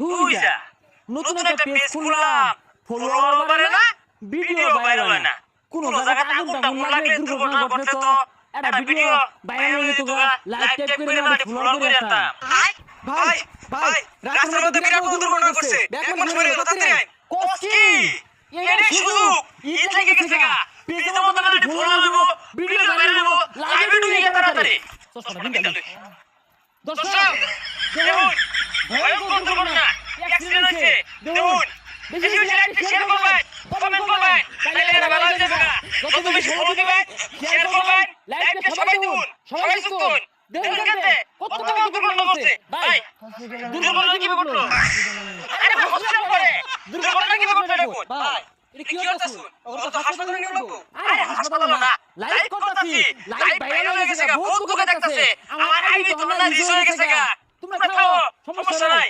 তুই যা নতুন একটা পেজ খুললাম, ফলোয়ার বাড়ে না, ভিডিও ভাইরাল হয় না। কোন জায়গায় আগুন টাগুন লাগলে দুর্ঘটনা ঘটলে তো একটা ভিডিও ভাইরাল হয়ে যেত, লাইভ টাইপ করে না ফলোয়ার করে যেতাম। ভাই ভাই রাস্তার মধ্যে বিরাট বড় দুর্ঘটনা ঘটছে, ব্যাক মানুষ মরে গেল, তাড়াতাড়ি আয়। কোস্কি এর সুযোগ ঈদ লেগে গেছে গা, পেজের মধ্যে মানে ফলোয়ার হইব, ভিডিও ভাইরাল হইব, লাইভে ঢুকে তাড়াতাড়ি। দর্শক দেখুন ভয়ঙ্কর দুর্ঘটনা, অ্যাক্সিডেন্ট হয়েছে, দেখুন বেশি বেশি লাইকটা শেয়ার করবেন, কমেন্ট করবেন, তাহলে এরা ভালো হয়ে যাবে। যত বেশি ফলো দিবেন, শেয়ার করবেন, লাইকটা সবাই দিন, সবাই দেখুন। দেখুন কেমনে কত বড় দুর্ঘটনা হচ্ছে ভাই। দুর্ঘটনা কি ঘটলো? আরে ভাই হসপিটাল পড়ে দুর্ঘটনা কি ঘটলো দেখুন ভাই। এটা কি হচ্ছে? ওর তো হাসপাতালে নিয়ে গেল। আরে হাসপাতাল না, লাইভ করতেছি, লাইভ ভাইরাল হয়ে গেছে, বহুত লোক দেখতাছে, আমার আইডি তো না রিচ হয়ে গেছে। তোমরা খাও, সমস্যা নাই।